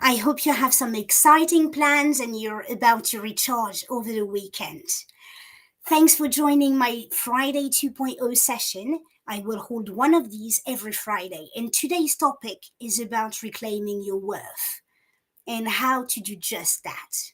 I hope you have some exciting plans and you're about to recharge over the weekend. Thanks for joining my Friday 2.0 session. I will hold one of these every Friday, and today's topic is about reclaiming your worth and how to do just that.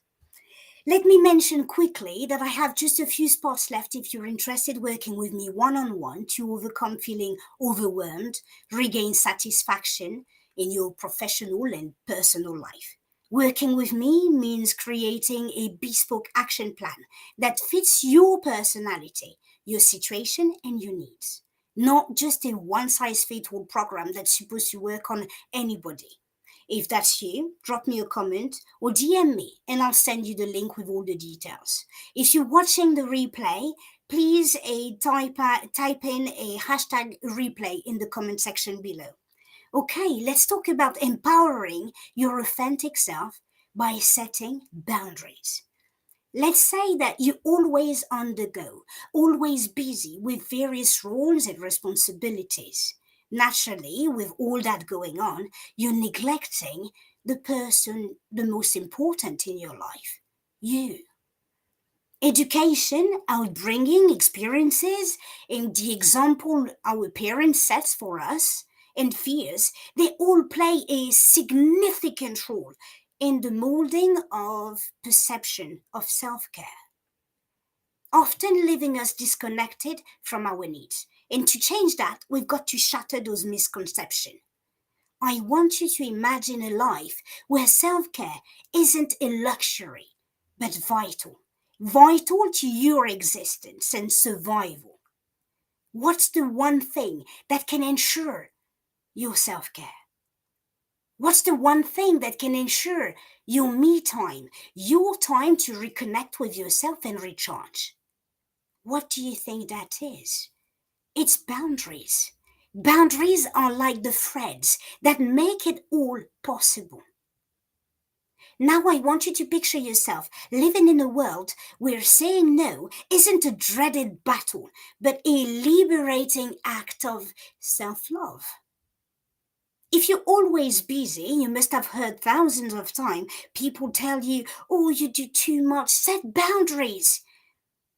Let me mention quickly that I have just a few spots left if you're interested working with me one on one to overcome feeling overwhelmed, regain satisfaction in your professional and personal life. Working with me means creating a bespoke action plan that fits your personality, your situation, and your needs. Not just a one size fits all program that's supposed to work on anybody. If that's you, drop me a comment or DM me and I'll send you the link with all the details. If you're watching the replay, please type in a hashtag replay in the comment section below. Okay, let's talk about empowering your authentic self by setting boundaries. Let's say that you're always on the go, always busy with various roles and responsibilities. Naturally, with all that going on, you're neglecting the person the most important in your life, you. Education, outbringing experiences, and the example our parents set for us, and fears, they all play a significant role in the molding of perception of self care, often leaving us disconnected from our needs. And to change that, we've got to shatter those misconceptions. I want you to imagine a life where self care isn't a luxury, but vital. Vital to your existence and survival. What's the one thing that can ensure your self care? What's the one thing that can ensure your me time, your time to reconnect with yourself and recharge? What do you think that is? It's boundaries. Boundaries are like the threads that make it all possible. Now I want you to picture yourself living in a world where saying no isn't a dreaded battle, but a liberating act of self-love. If you're always busy, you must have heard thousands of times people tell you, oh, you do too much, set boundaries.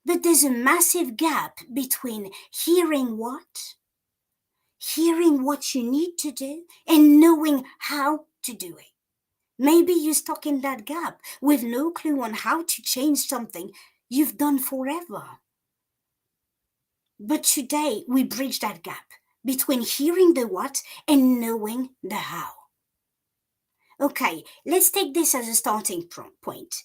But there's a massive gap between hearing what you need to do, and knowing how to do it. Maybe you're stuck in that gap with no clue on how to change something you've done forever. But today we bridge that gap between hearing the what and knowing the how. Okay, let's take this as a starting point.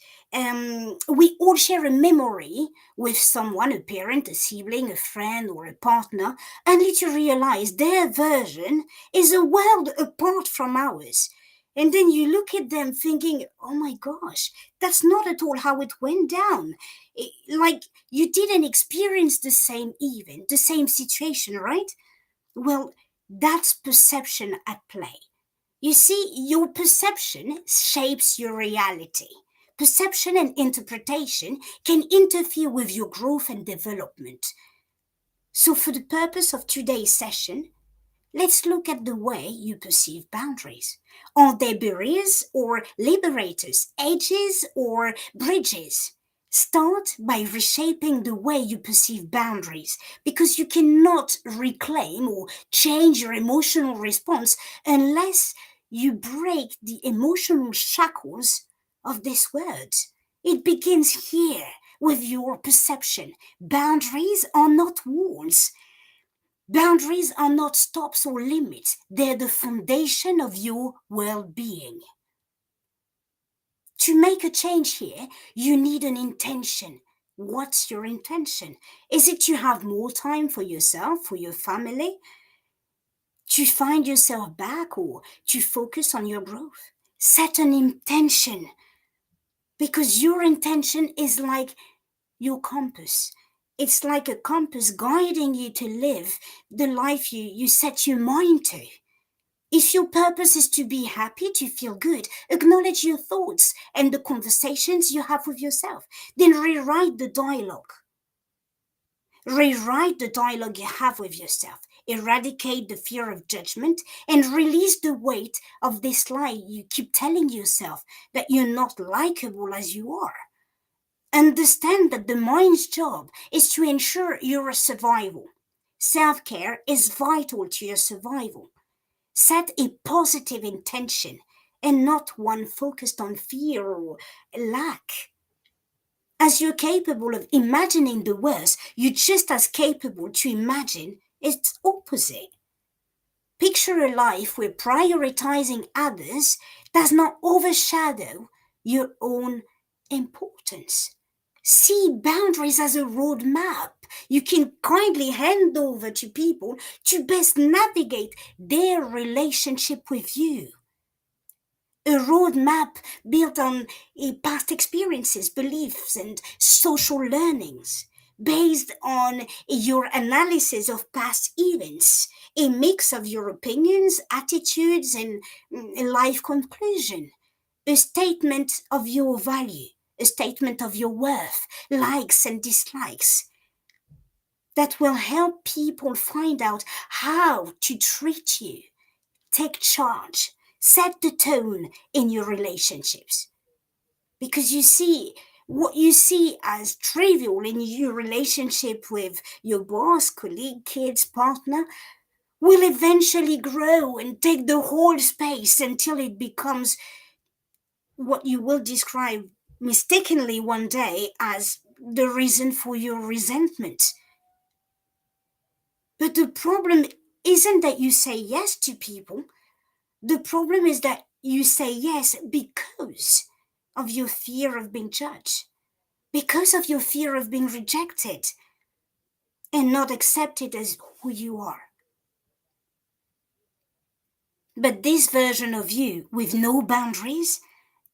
We all share a memory with someone, a parent, a sibling, a friend, or a partner, only to realize their version is a world apart from ours. And then you look at them thinking, oh my gosh, that's not at all how it went down. Like you didn't experience the same event, the same situation, right? Well, that's perception at play. You see, your perception shapes your reality. Perception and interpretation can interfere with your growth and development. So, for the purpose of today's session, let's look at the way you perceive boundaries. Are they barriers or liberators, edges or bridges? Start by reshaping the way you perceive boundaries because you cannot reclaim or change your emotional response unless you break the emotional shackles of this word. It begins here with your perception. Boundaries are not walls. Boundaries are not stops or limits, they're the foundation of your well being. To make a change here, you need an intention. What's your intention? Is it to have more time for yourself, for your family, to find yourself back, or to focus on your growth? Set an intention because your intention is like your compass. It's like a compass guiding you to live the life you set your mind to. If your purpose is to be happy, to feel good, acknowledge your thoughts and the conversations you have with yourself. Then rewrite the dialogue. Rewrite the dialogue you have with yourself. eradicate the fear of judgment, and release the weight of this lie you keep telling yourself that you're not likable as you are. Understand that the mind's job is to ensure your survival. Self care is vital to your survival. Set a positive intention and not one focused on fear or lack. As you're capable of imagining the worst, you're just as capable to imagine its opposite. Picture a life where prioritizing others does not overshadow your own importance. See boundaries as a roadmap you can kindly hand over to people to best navigate their relationship with you. A roadmap built on past experiences, beliefs, and social learnings, based on your analysis of past events, a mix of your opinions, attitudes, and life conclusion, a statement of your value, a statement of your worth, likes and dislikes, that will help people find out how to treat you. Take charge, set the tone in your relationships. Because you see, what you see as trivial in your relationship with your boss, colleague, kids, partner will eventually grow and take the whole space until it becomes what you will describe mistakenly one day as the reason for your resentment. But the problem isn't that you say yes to people. The problem is that you say yes because of your fear of being judged, because of your fear of being rejected and not accepted as who you are. But this version of you with no boundaries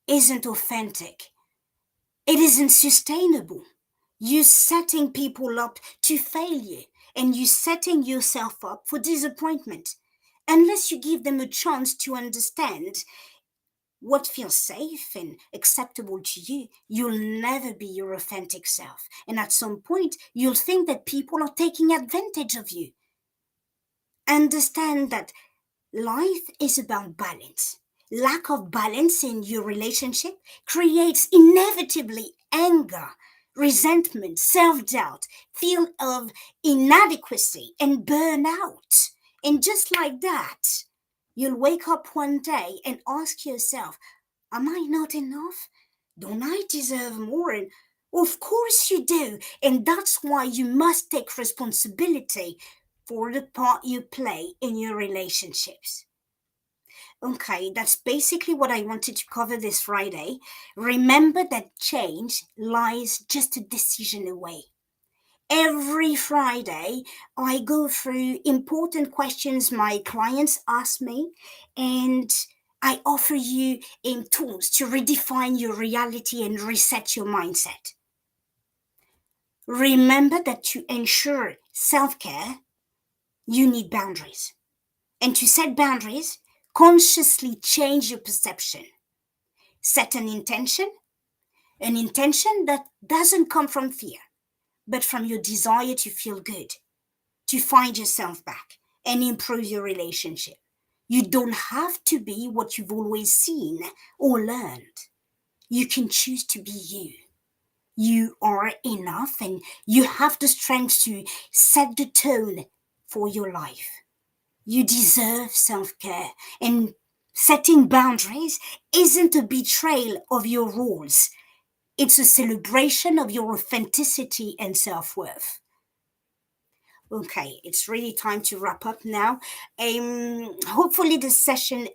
isn't authentic. It isn't sustainable. You're setting people up to failure and you're setting yourself up for disappointment unless you give them a chance to understand what feels safe and acceptable to you. You'll never be your authentic self. And at some point, you'll think that people are taking advantage of you. Understand that life is about balance. Lack of balance in your relationship creates inevitably anger, resentment, self doubt, feel of inadequacy, and burnout. And just like that, you'll wake up one day and ask yourself, am I not enough? Don't I deserve more? And of course you do. And that's why you must take responsibility for the part you play in your relationships. Okay, that's basically what I wanted to cover this Friday. Remember that change lies just a decision away. Every Friday, I go through important questions my clients ask me, and I offer you tools to redefine your reality and reset your mindset. Remember that to ensure self care, you need boundaries. And to set boundaries, consciously change your perception. Set an intention that doesn't come from fear, but from your desire to feel good, to find yourself back and improve your relationship. You don't have to be what you've always seen or learned. You can choose to be you. You are enough and you have the strength to set the tone for your life. You deserve self care, and setting boundaries isn't a betrayal of your rules, it's a celebration of your authenticity and self worth. Okay, it's really time to wrap up now. Hopefully, this session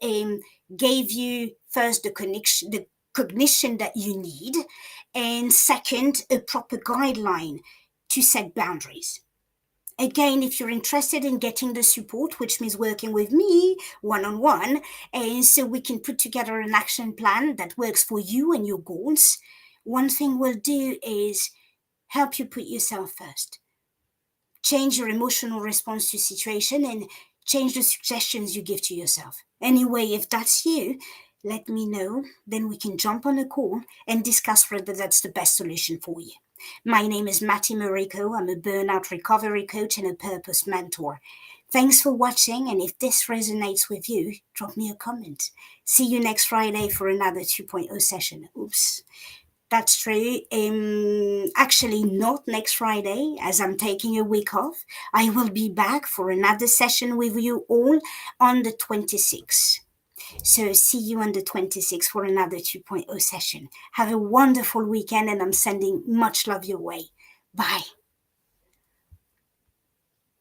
gave you first the cognition that you need, and second, a proper guideline to set boundaries. Again, if you're interested in getting the support, which means working with me one on one, and so we can put together an action plan that works for you and your goals, one thing we'll do is help you put yourself first. Change your emotional response to situation and change the suggestions you give to yourself. Anyway, if that's you, let me know. Then we can jump on a call and discuss whether that's the best solution for you. My name is Matty Mariko. I'm a burnout recovery coach and a purpose mentor. Thanks for watching, and if this resonates with you, drop me a comment. See you next Friday for another 2.0 session. Oops. That's true. Actually, not next Friday, as I'm taking a week off. I will be back for another session with you all on the 26th. So, see you on the 26th for another 2.0 session. Have a wonderful weekend, and I'm sending much love your way. Bye.